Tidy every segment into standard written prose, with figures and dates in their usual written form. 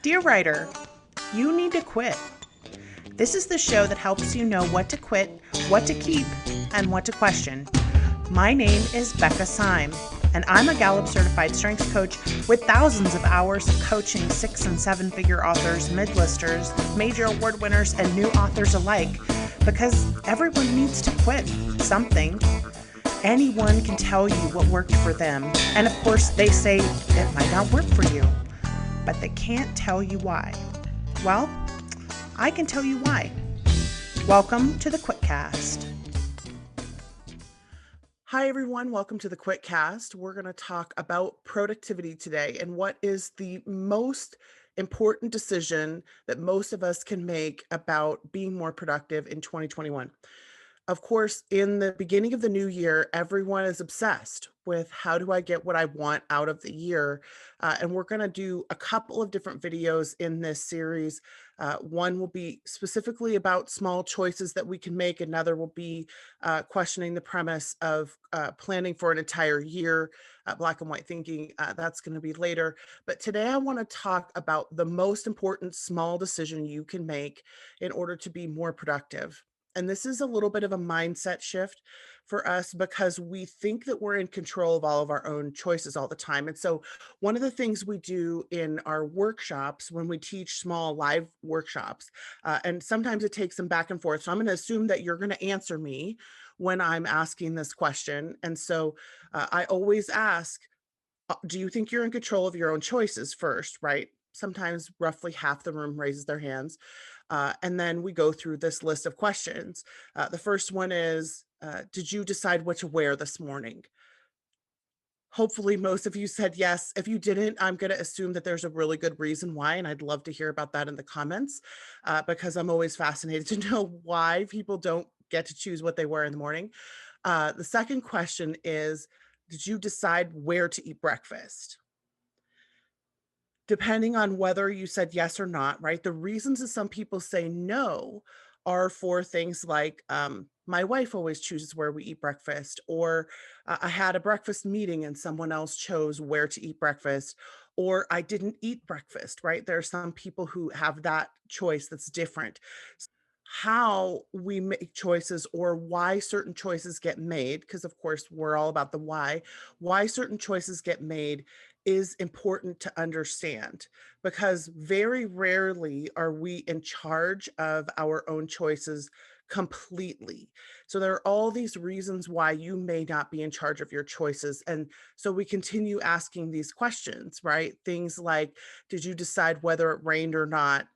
Dear writer, you need to quit. This is the show that helps you know what to quit, what to keep, and what to question. My name is Becca Syme, and I'm a Gallup certified strengths coach with thousands of hours of coaching 6 and 7 figure authors, mid-listers, major award winners, and new authors alike because everyone needs to quit something. Anyone can tell you what worked for them, and of course, they say it might not work for you, but they can't tell you why. Well, I can tell you why. Welcome to the QuitCast. Hi, everyone. Welcome to the QuitCast. We're going to talk about productivity today and what is the most important decision that most of us can make about being more productive in 2021. Of course, in the beginning of the new year, everyone is obsessed with how do I get what I want out of the year. And we're going to do a couple of different videos in this series. One will be specifically about small choices that we can make. Another will be questioning the premise of planning for an entire year, black and white thinking. That's going to be later. But today I want to talk about the most important small decision you can make in order to be more productive. And this is a little bit of a mindset shift for us because we think that we're in control of all of our own choices all the time. And so, one of the things we do in our workshops when we teach small live workshops, and sometimes it takes them back and forth. So, I'm going to assume that you're going to answer me when I'm asking this question. And so, I always ask, do you think you're in control of your own choices first, right? Sometimes roughly half the room raises their hands. And then we go through this list of questions. The first one is, did you decide what to wear this morning? Hopefully, most of you said yes. If you didn't, I'm going to assume that there's a really good reason why, and I'd love to hear about that in the comments because I'm always fascinated to know why people don't get to choose what they wear in the morning. The second question is, did you decide where to eat breakfast? Depending on whether you said yes or not, right? The reasons that some people say no are for things like, my wife always chooses where we eat breakfast, or I had a breakfast meeting and someone else chose where to eat breakfast, or I didn't eat breakfast, right? There are some people who have that choice that's different. How we make choices or why certain choices get made, because of course we're all about the why certain choices get made is important to understand because very rarely are we in charge of our own choices completely. So there are all these reasons why you may not be in charge of your choices. And so we continue asking these questions, right? Things like, did you decide whether it rained or not?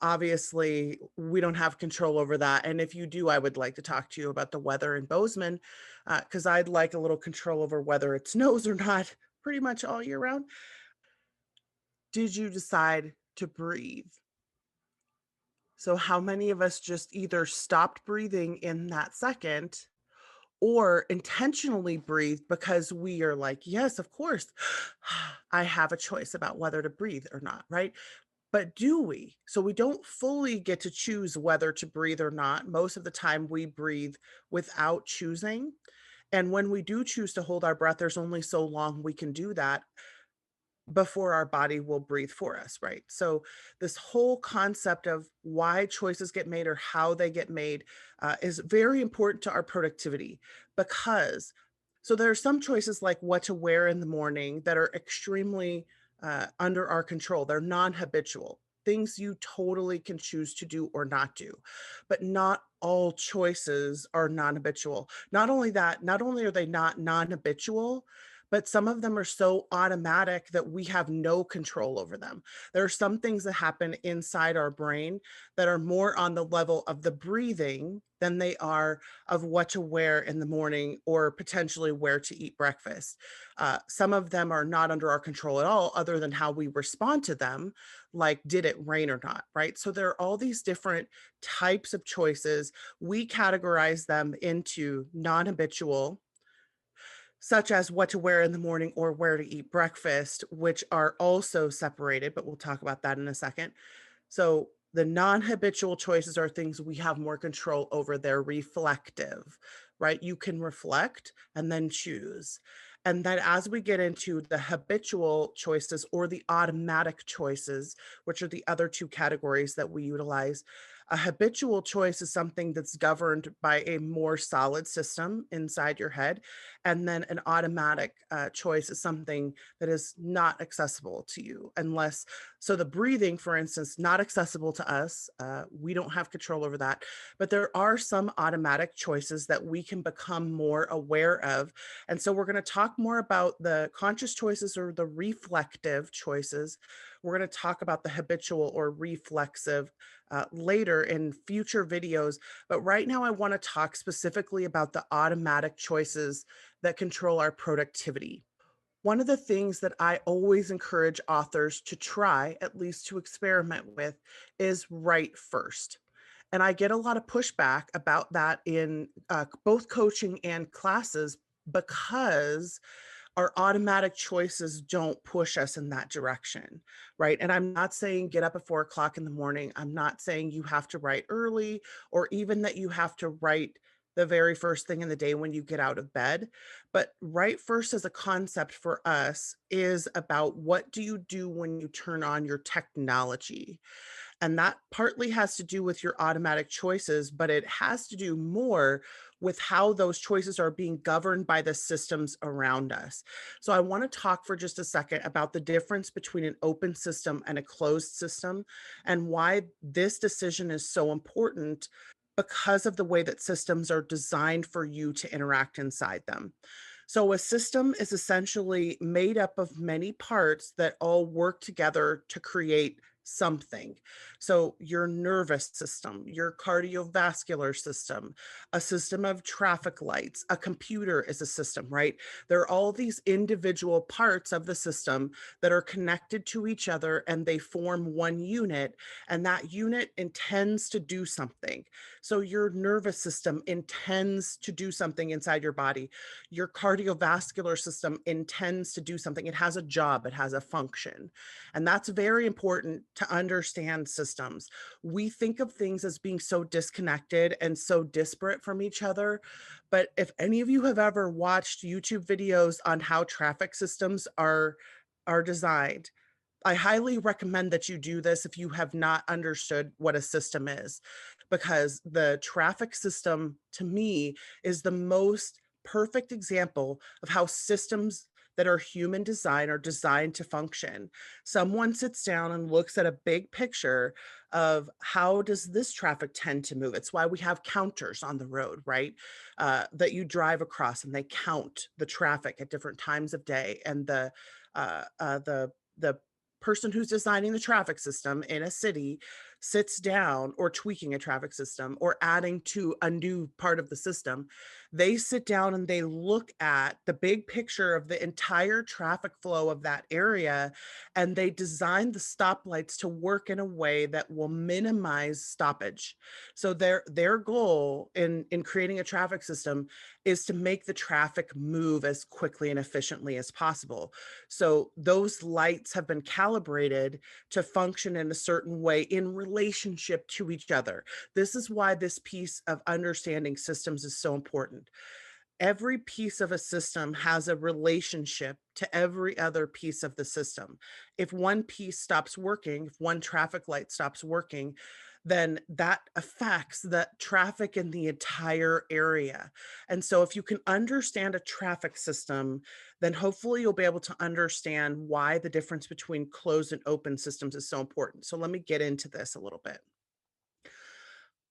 Obviously, we don't have control over that. And if you do, I would like to talk to you about the weather in Bozeman because I'd like a little control over whether it snows or not pretty much all year round. Did you decide to breathe? So, how many of us just either stopped breathing in that second or intentionally breathe because we are like, yes, of course, I have a choice about whether to breathe or not, right? But do we? So we don't fully get to choose whether to breathe or not. Most of the time, we breathe without choosing. And when we do choose to hold our breath, there's only so long we can do that before our body will breathe for us, right? So, this whole concept of why choices get made or how they get made is very important to our productivity because so there are some choices like what to wear in the morning that are extremely under our control. They're non habitual, things you totally can choose to do or not do. But not all choices are non habitual. Not only that, not only are they not non habitual, but some of them are so automatic that we have no control over them. There are some things that happen inside our brain that are more on the level of the breathing than they are of what to wear in the morning or potentially where to eat breakfast. Some of them are not under our control at all, other than how we respond to them, like did it rain or not, right? So there are all these different types of choices. We categorize them into non habitual, such as what to wear in the morning or where to eat breakfast, which are also separated, but we'll talk about that in a second. So the non-habitual choices are things we have more control over. They're reflective, right? You can reflect and then choose. And then as we get into the habitual choices or the automatic choices, which are the other two categories that we utilize, a habitual choice is something that's governed by a more solid system inside your head. And then an automatic choice is something that is not accessible to you unless, so the breathing, for instance, not accessible to us. We don't have control over that. But there are some automatic choices that we can become more aware of, and so we're going to talk more about the conscious choices or the reflective choices. We're going to talk about the habitual or reflexive later in future videos. But right now, I want to talk specifically about the automatic choices that control our productivity. One of the things that I always encourage authors to try, at least to experiment with, is write first. And I get a lot of pushback about that in both coaching and classes because our automatic choices don't push us in that direction, right? And I'm not saying get up at 4 o'clock in the morning. I'm not saying you have to write early or even that you have to write the very first thing in the day when you get out of bed. But write first as a concept for us is about what do you do when you turn on your technology? And that partly has to do with your automatic choices, but it has to do more with how those choices are being governed by the systems around us. So I want to talk for just a second about the difference between an open system and a closed system and why this decision is so important because of the way that systems are designed for you to interact inside them. So, a system is essentially made up of many parts that all work together to create something. So, your nervous system, your cardiovascular system, a system of traffic lights, a computer is a system, right? There are all these individual parts of the system that are connected to each other and they form one unit, and that unit intends to do something. So, your nervous system intends to do something inside your body. Your cardiovascular system intends to do something. It has a job, it has a function. And that's very important to understand systems. We think of things as being so disconnected and so disparate from each other. But if any of you have ever watched YouTube videos on how traffic systems are designed, I highly recommend that you do this if you have not understood what a system is, because the traffic system to me is the most perfect example of how systems that are human design are designed to function. Someone sits down and looks at a big picture of how does this traffic tend to move. It's why we have counters on the road, right? That you drive across and they count the traffic at different times of day, and the person who's designing the traffic system in a city sits down, or tweaking a traffic system or adding to a new part of the system, they sit down and they look at the big picture of the entire traffic flow of that area, and they design the stoplights to work in a way that will minimize stoppage. So their goal in creating a traffic system is to make the traffic move as quickly and efficiently as possible. So those lights have been calibrated to function in a certain way in relationship to each other. This is why this piece of understanding systems is so important. Every piece of a system has a relationship to every other piece of the system. If one piece stops working, if one traffic light stops working, then that affects the traffic in the entire area. And so, if you can understand a traffic system, then hopefully you'll be able to understand why the difference between closed and open systems is so important. So, let me get into this a little bit.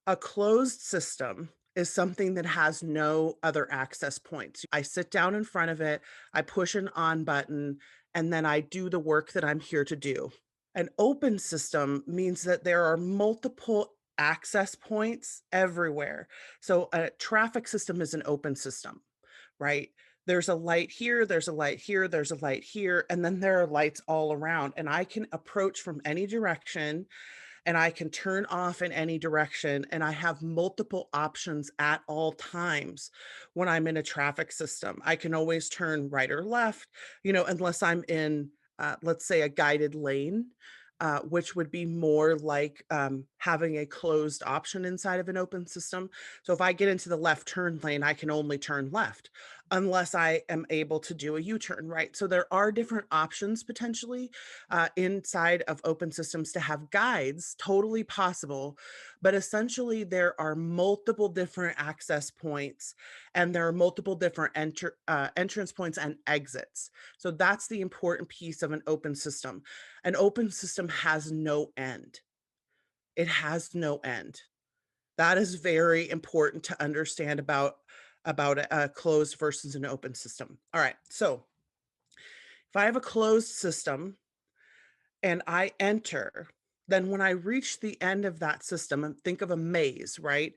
A closed system is something that has no other access points. I sit down in front of it, I push an on button, and then I do the work that I'm here to do. An open system means that there are multiple access points everywhere. So a traffic system is an open system, right? There's a light here, there's a light here, there's a light here, and then there are lights all around. And I can approach from any direction and I can turn off in any direction, and I have multiple options at all times when I'm in a traffic system. I can always turn right or left, unless I'm in, let's say, a guided lane, which would be more like having a closed option inside of an open system. So if I get into the left turn lane, I can only turn left. unless I am able to do a U-turn, right? So there are different options potentially inside of open systems to have guides, totally possible. But essentially, there are multiple different access points and there are multiple different entrance points and exits. So that's the important piece of an open system. An open system has no end. It has no end. That is very important to understand about a closed versus an open system. All right. So if I have a closed system and I enter, then when I reach the end of that system, and think of a maze, right?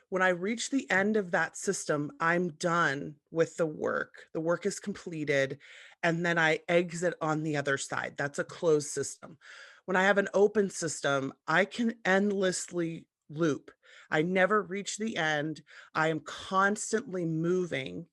When I reach the end of that system, I'm done with the work. The work is completed, and then I exit on the other side. That's a closed system. When I have an open system, I can endlessly loop. I never reach the end. I am constantly moving,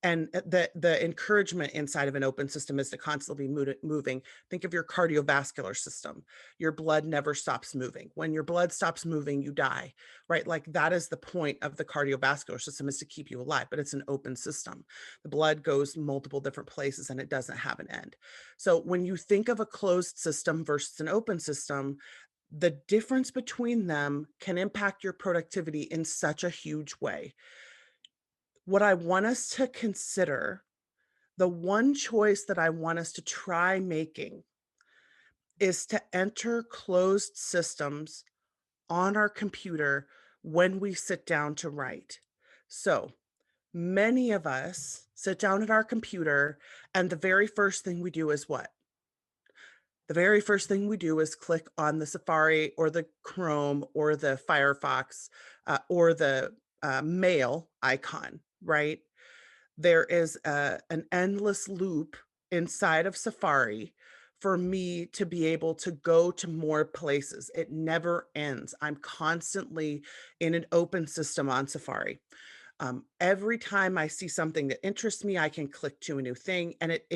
and the encouragement inside of an open system is to constantly be moving. Think of your cardiovascular system. Your blood never stops moving. When your blood stops moving, you die, right? Like that is the point of the cardiovascular system, is to keep you alive, but it's an open system. The blood goes multiple different places and it doesn't have an end. So when you think of a closed system versus an open system, the difference between them can impact your productivity in such a huge way. What I want us to consider, the one choice that I want us to try making, is to enter closed systems on our computer when we sit down to write. So many of us sit down at our computer, and the very first thing we do is what? The very first thing we do is click on the Safari or the Chrome or the Firefox or the mail icon, right? There is an endless loop inside of Safari for me to be able to go to more places. It never ends. I'm constantly in an open system on Safari. Every time I see something that interests me, I can click to a new thing, and it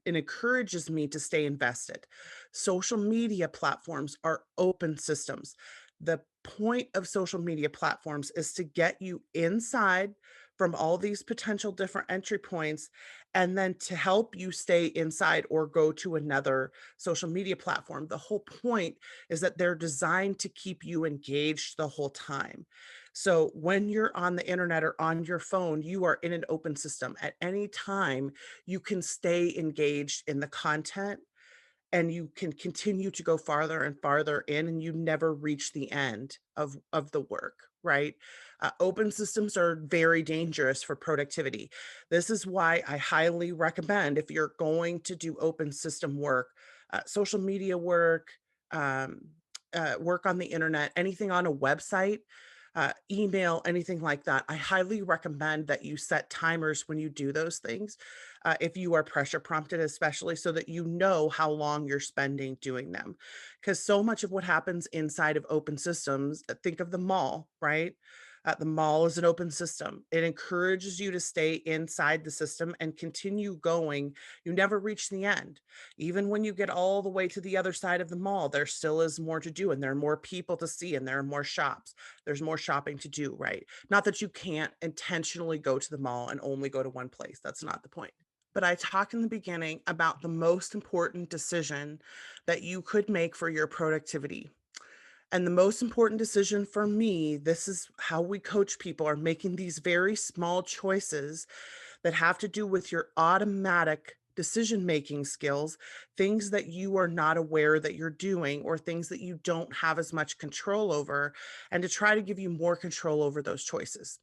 encourages me to stay invested. Social media platforms are open systems. The point of social media platforms is to get you inside from all these potential different entry points, and then to help you stay inside or go to another social media platform. The whole point is that they're designed to keep you engaged the whole time. So when you're on the internet or on your phone, you are in an open system. At any time, you can stay engaged in the content and you can continue to go farther and farther in, and you never reach the end of the work, right? Open systems are very dangerous for productivity. This is why I highly recommend, if you're going to do open system work, social media work, um, work on the internet, anything on a website, email, anything like that, I highly recommend that you set timers when you do those things, if you are pressure prompted, especially, so that you know how long you're spending doing them. Because so much of what happens inside of open systems, think of the mall, right? The mall is an open system. It encourages you to stay inside the system and continue going. You never reach the end. Even when you get all the way to the other side of the mall, there still is more to do, and there are more people to see, and there are more shops. There's more shopping to do, right? Not that you can't intentionally go to the mall and only go to one place. That's not the point. But I talked in the beginning about the most important decision that you could make for your productivity. And the most important decision for me, this is how we coach people, are making these very small choices that have to do with your automatic decision making skills, things that you are not aware that you're doing, or things that you don't have as much control over, and to try to give you more control over those choices.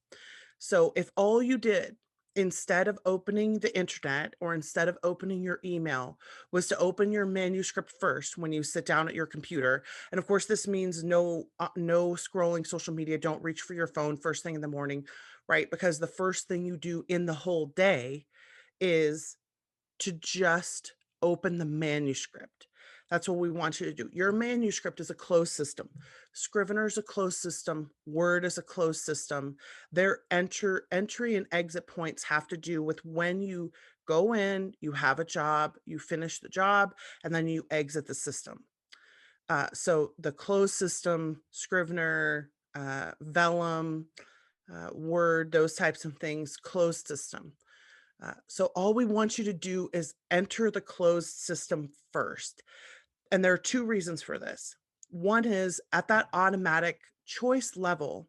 So if all you did, instead of opening the internet or instead of opening your email, was to open your manuscript first when you sit down at your computer, and of course this means no scrolling social media, don't reach for your phone first thing in the morning, right? Because the first thing you do in the whole day is to just open the manuscript. That's what we want you to do. Your manuscript is a closed system. Scrivener is a closed system. Word is a closed system. Their entry and exit points have to do with when you go in, you have a job, you finish the job, and then you exit the system. So the closed system, Scrivener, Vellum, Word, those types of things, closed system. So all we want you to do is enter the closed system first. And there are two reasons for this. One is at that automatic choice level,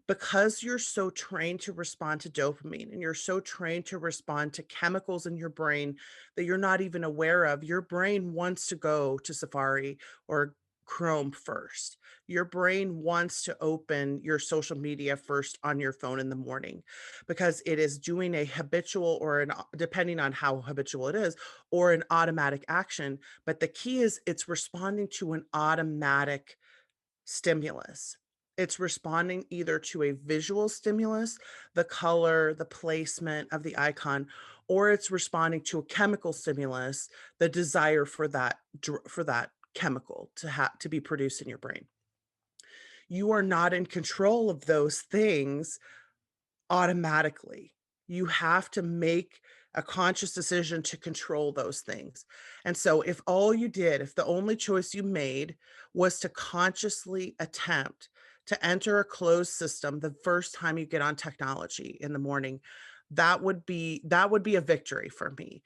because you're so trained to respond to dopamine and you're so trained to respond to chemicals in your brain that you're not even aware of, your brain wants to go to Safari or Chrome first. Your brain wants to open your social media first on your phone in the morning because it is doing a habitual or depending on how habitual it is, or an automatic action. But the key is it's responding to an automatic stimulus. It's responding either to a visual stimulus, the color, the placement of the icon, or it's responding to a chemical stimulus, the desire for that chemical to be produced in your brain. You are not in control of those things automatically. You have to make a conscious decision to control those things. And so if the only choice you made was to consciously attempt to enter a closed system the first time you get on technology in the morning, that would be a victory for me.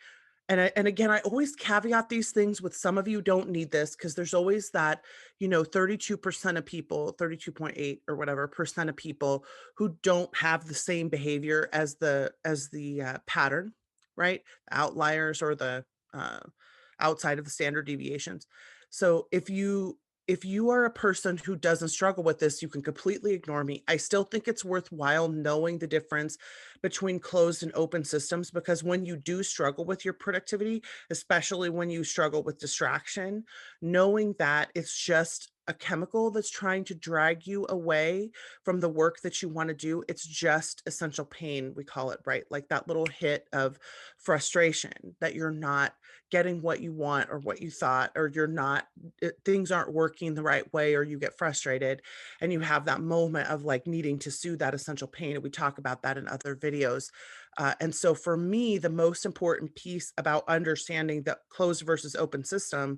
And again, I always caveat these things with some of you don't need this because there's always that, 32% of people, 32.8 or whatever percent of people who don't have the same behavior as the pattern, right? Outliers or the uh, outside of the standard deviations. So if you are a person who doesn't struggle with this, you can completely ignore me. I still think it's worthwhile knowing the difference between closed and open systems because when you do struggle with your productivity, especially when you struggle with distraction, knowing that it's just a chemical that's trying to drag you away from the work that you want to do, it's just essential pain, we call it, right? Like that little hit of frustration that you're not getting what you want or what you thought, or things aren't working the right way, or you get frustrated and you have that moment of like needing to soothe that essential pain. And we talk about that in other videos. And so for me, the most important piece about understanding the closed versus open system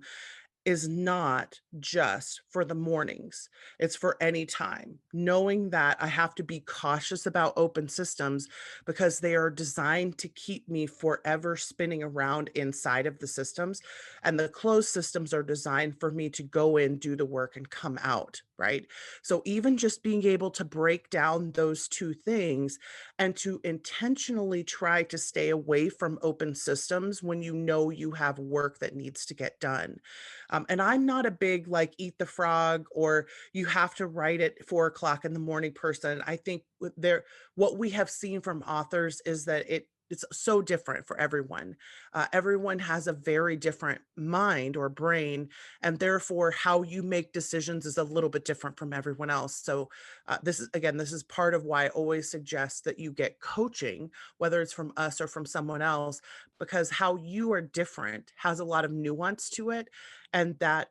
is not just for the mornings. It's for any time. Knowing that I have to be cautious about open systems because they are designed to keep me forever spinning around inside of the systems. And the closed systems are designed for me to go in, do the work, and come out, right? So even just being able to break down those two things and to intentionally try to stay away from open systems when you know you have work that needs to get done, and I'm not a big like eat the frog or you have to write at 4 o'clock in the morning person. I think what we have seen from authors is that it's so different for everyone. Everyone has a very different mind or brain, and therefore how you make decisions is a little bit different from everyone else. So this is part of why I always suggest that you get coaching, whether it's from us or from someone else, because how you are different has a lot of nuance to it, and that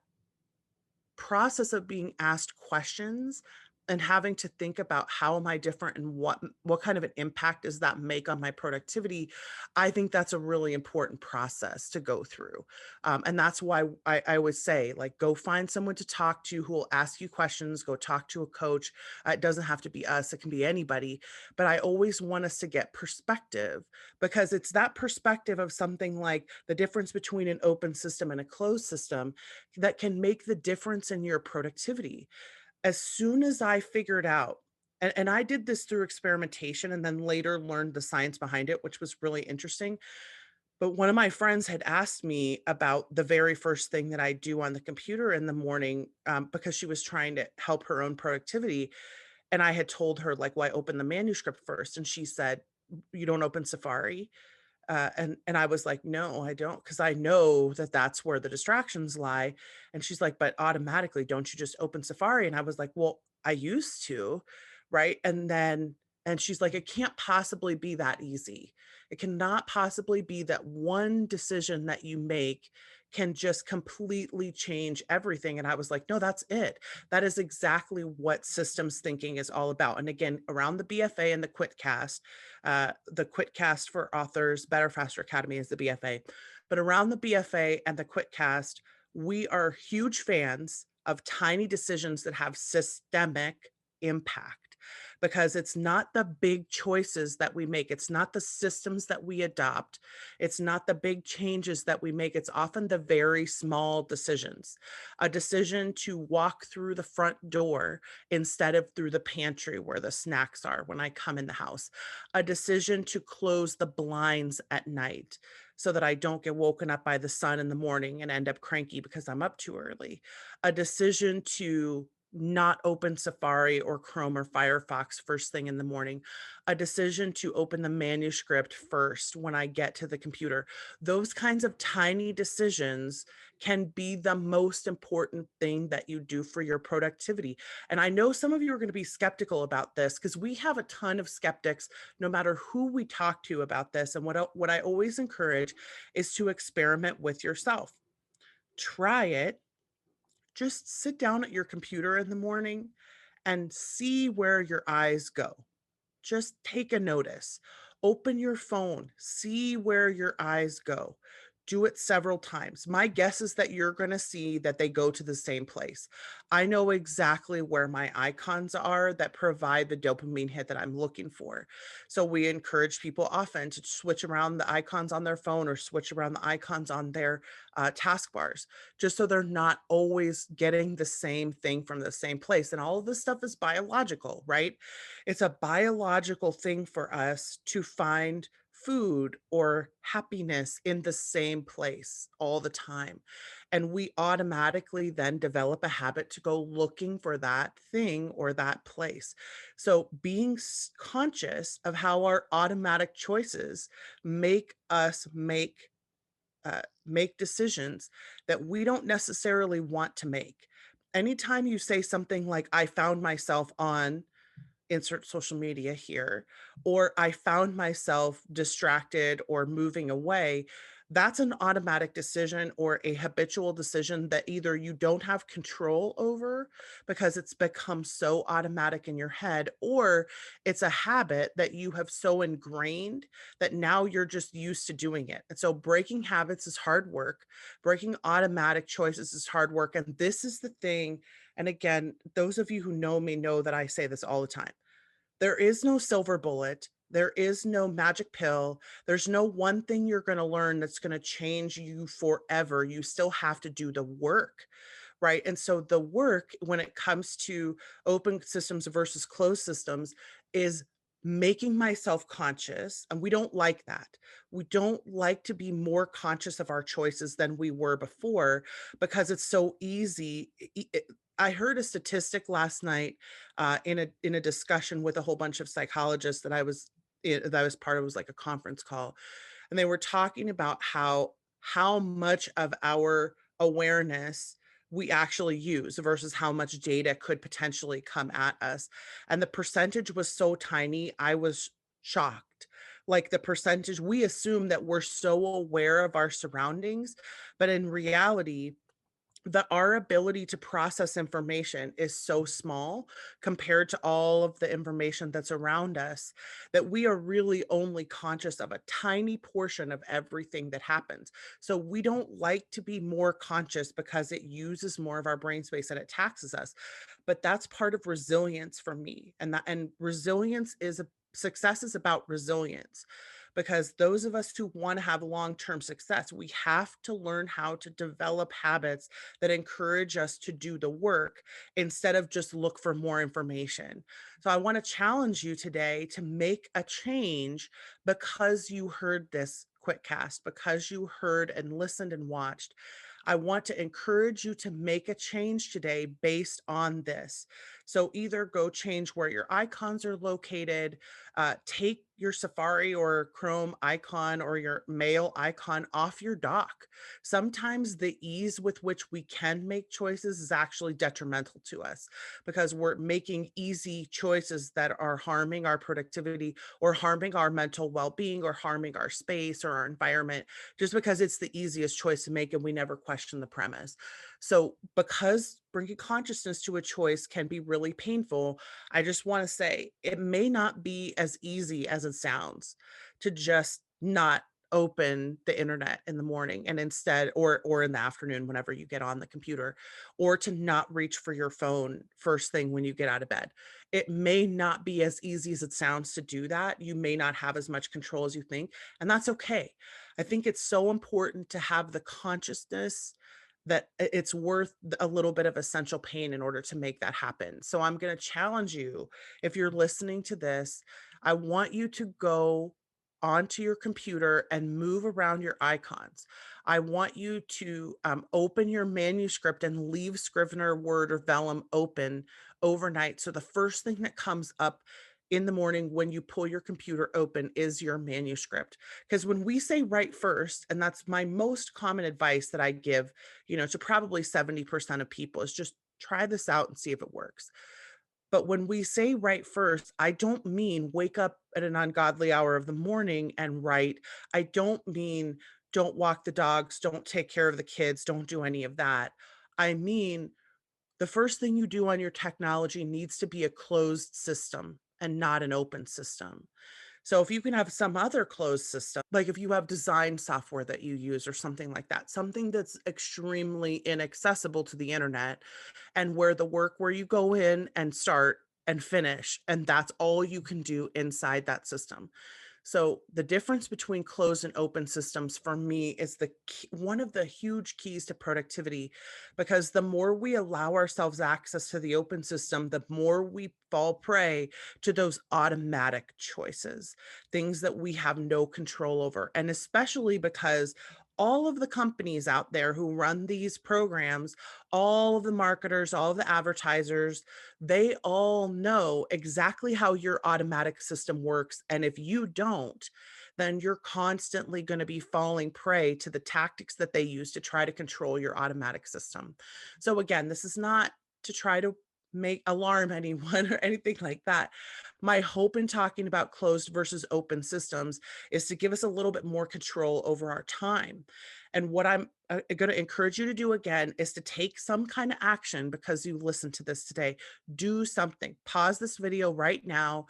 process of being asked questions and having to think about how am I different and what kind of an impact does that make on my productivity, I think that's a really important process to go through. And that's why I always say, like, go find someone to talk to who will ask you questions, go talk to a coach. It doesn't have to be us, it can be anybody. But I always want us to get perspective, because it's that perspective of something like the difference between an open system and a closed system that can make the difference in your productivity. As soon as I figured out, and I did this through experimentation and then later learned the science behind it, which was really interesting. But one of my friends had asked me about the very first thing that I do on the computer in the morning, because she was trying to help her own productivity. And I had told her, like, well, I open the manuscript first. And she said, you don't open Safari? And I was like, "No, I don't, because I know that that's where the distractions lie." And she's like, "But automatically, don't you just open Safari?" And I was like, "Well, I used to, right?" And she's like, "It can't possibly be that easy. It cannot possibly be that one decision that you make can just completely change everything." And I was like, "No, that's it. That is exactly what systems thinking is all about." And again, around the BFA and the QuitCast for authors, Better Faster Academy is the BFA. But around the BFA and the QuitCast, we are huge fans of tiny decisions that have systemic impact, because it's not the big choices that we make. It's not the systems that we adopt. It's not the big changes that we make. It's often the very small decisions. A decision to walk through the front door instead of through the pantry where the snacks are when I come in the house. A decision to close the blinds at night so that I don't get woken up by the sun in the morning and end up cranky because I'm up too early. A decision to not open Safari or Chrome or Firefox first thing in the morning, a decision to open the manuscript first when I get to the computer. Those kinds of tiny decisions can be the most important thing that you do for your productivity. And I know some of you are going to be skeptical about this because we have a ton of skeptics no matter who we talk to about this. And what I always encourage is to experiment with yourself. Try it. Just sit down at your computer in the morning and see where your eyes go. Just take a notice. Open your phone, see where your eyes go. Do it several times. My guess is that you're going to see that they go to the same place. I know exactly where my icons are that provide the dopamine hit that I'm looking for. So we encourage people often to switch around the icons on their phone or switch around the icons on their taskbars, just so they're not always getting the same thing from the same place. And all of this stuff is biological, right? It's a biological thing for us to find food or happiness in the same place all the time. And we automatically then develop a habit to go looking for that thing or that place. So being conscious of how our automatic choices make us make decisions that we don't necessarily want to make. Anytime you say something like, I found myself on insert social media here, or I found myself distracted or moving away, that's an automatic decision or a habitual decision that either you don't have control over because it's become so automatic in your head, or it's a habit that you have so ingrained that now you're just used to doing it. And so breaking habits is hard work. Breaking automatic choices is hard work. And this is the thing. And again, those of you who know me know that I say this all the time. There is no silver bullet. There is no magic pill. There's no one thing you're going to learn that's going to change you forever. You still have to do the work, right? And so the work when it comes to open systems versus closed systems is making myself conscious. And we don't like that. We don't like to be more conscious of our choices than we were before because it's so easy. I heard a statistic last night in a discussion with a whole bunch of psychologists that I was part of. It was like a conference call, and they were talking about how much of our awareness we actually use versus how much data could potentially come at us. And the percentage was so tiny, I was shocked. Like the percentage, we assume that we're so aware of our surroundings, but in reality, that our ability to process information is so small compared to all of the information that's around us that we are really only conscious of a tiny portion of everything that happens. So we don't like to be more conscious because it uses more of our brain space and it taxes us. But that's part of resilience for me. And resilience is a success is about resilience, because those of us who want to have long-term success, we have to learn how to develop habits that encourage us to do the work instead of just look for more information. So I want to challenge you today to make a change because you heard this QuitCast, because you heard and listened and watched. I want to encourage you to make a change today based on this. So either go change where your icons are located, take your Safari or Chrome icon or your mail icon off your dock. Sometimes the ease with which we can make choices is actually detrimental to us because we're making easy choices that are harming our productivity or harming our mental well-being or harming our space or our environment just because it's the easiest choice to make and we never question the premise. So because bringing consciousness to a choice can be really painful, I just want to say it may not be as easy as it sounds to just not open the internet in the morning and instead or in the afternoon whenever you get on the computer, or to not reach for your phone first thing when you get out of bed. It may not be as easy as it sounds to do that. You may not have as much control as you think, and that's okay. I think it's so important to have the consciousness that it's worth a little bit of essential pain in order to make that happen. So I'm going to challenge you, if you're listening to this, I want you to go onto your computer and move around your icons. I want you to open your manuscript and leave Scrivener, Word, or Vellum open overnight. So the first thing that comes up in the morning when you pull your computer open is your manuscript. Because when we say write first, and that's my most common advice that I give, to probably 70% of people, is just try this out and see if it works. But when we say write first, I don't mean wake up at an ungodly hour of the morning and write. I don't mean don't walk the dogs, don't take care of the kids, don't do any of that. I mean, the first thing you do on your technology needs to be a closed system and not an open system. So if you can have some other closed system, like if you have design software that you use or something like that, something that's extremely inaccessible to the internet, and where you go in and start and finish, and that's all you can do inside that system. So the difference between closed and open systems for me is one of the huge keys to productivity, because the more we allow ourselves access to the open system, the more we fall prey to those automatic choices, things that we have no control over. And especially because all of the companies out there who run these programs, all of the marketers, all of the advertisers, they all know exactly how your automatic system works. And if you don't, then you're constantly going to be falling prey to the tactics that they use to try to control your automatic system. So, again, this is not to try to make alarm anyone or anything like that. My hope in talking about closed versus open systems is to give us a little bit more control over our time. And what I'm going to encourage you to do again is to take some kind of action because you listened to this today. Do something. Pause this video right now,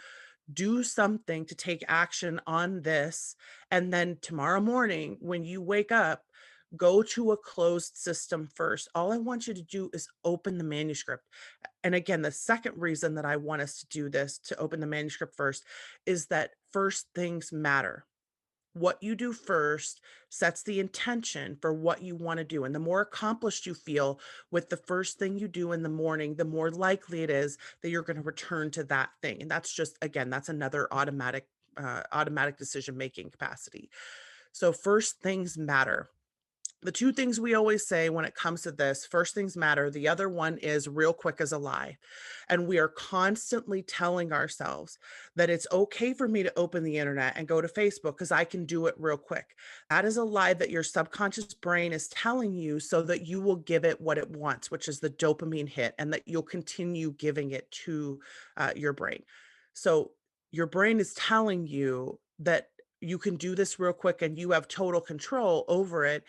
do something to take action on this. And then tomorrow morning, when you wake up, go to a closed system first. All I want you to do is open the manuscript. And again, the second reason that I want us to do this, to open the manuscript first, is that first things matter. What you do first sets the intention for what you want to do. And the more accomplished you feel with the first thing you do in the morning, the more likely it is that you're going to return to that thing. And that's just, again, that's another automatic decision making capacity. So first things matter. The two things we always say when it comes to this: first things matter. The other one is real quick as a lie. And we are constantly telling ourselves that it's okay for me to open the internet and go to Facebook because I can do it real quick. That is a lie that your subconscious brain is telling you so that you will give it what it wants, which is the dopamine hit, and that you'll continue giving it to your brain. So your brain is telling you that you can do this real quick and you have total control over it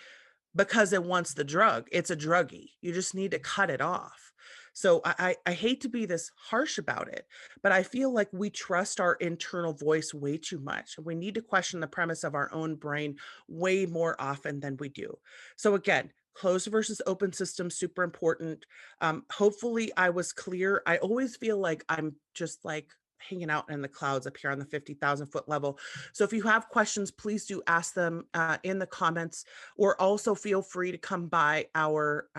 because it wants the drug. It's a druggie. You just need to cut it off. So I hate to be this harsh about it, but I feel like we trust our internal voice way too much. We need to question the premise of our own brain way more often than we do. So again, closed versus open systems, super important. Hopefully I was clear. I always feel like I'm just like hanging out in the clouds up here on the 50,000-foot level. So if you have questions, please do ask them in the comments, or also feel free to come by our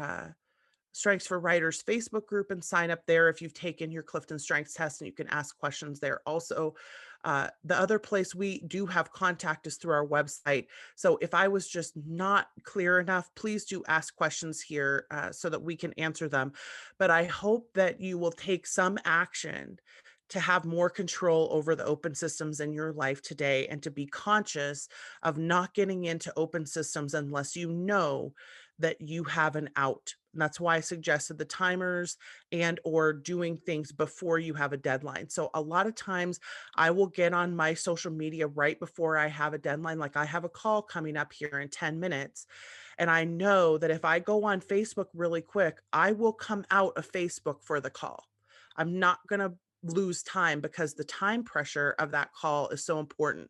Strengths for Writers Facebook group and sign up there if you've taken your Clifton Strengths test, and you can ask questions there. Also, the other place we do have contact is through our website. So if I was just not clear enough, please do ask questions here so that we can answer them. But I hope that you will take some action to have more control over the open systems in your life today, and to be conscious of not getting into open systems unless you know that you have an out. And that's why I suggested the timers and or doing things before you have a deadline. So a lot of times I will get on my social media right before I have a deadline. Like I have a call coming up here in 10 minutes. And I know that if I go on Facebook really quick, I will come out of Facebook for the call. I'm not going to lose time because the time pressure of that call is so important.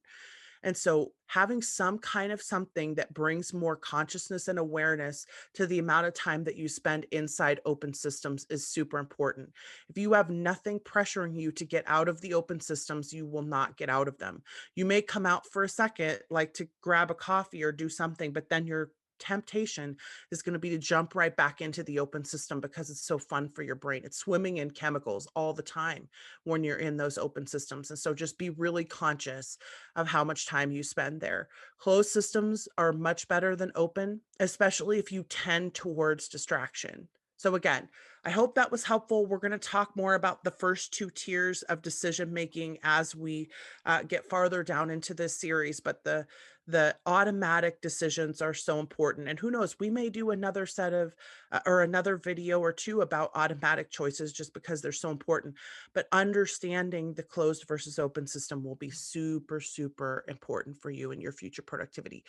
And so having some kind of something that brings more consciousness and awareness to the amount of time that you spend inside open systems is super important. If you have nothing pressuring you to get out of the open systems, you will not get out of them. You may come out for a second, like to grab a coffee or do something, but then your temptation is going to be to jump right back into the open system because it's so fun for your brain. It's swimming in chemicals all the time when you're in those open systems. And so just be really conscious of how much time you spend there. Closed systems are much better than open, especially if you tend towards distraction. So, again, I hope that was helpful. We're going to talk more about the first two tiers of decision making as we get farther down into this series. But the automatic decisions are so important. And who knows, we may do another set of or another video or two about automatic choices just because they're so important. But understanding the closed versus open system will be super, super important for you and your future productivity.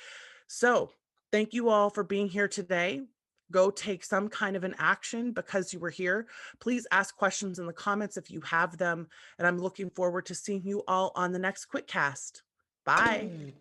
So, thank you all for being here today. Go take some kind of an action because you were here. Please ask questions in the comments if you have them. And I'm looking forward to seeing you all on the next QuitCast. Bye.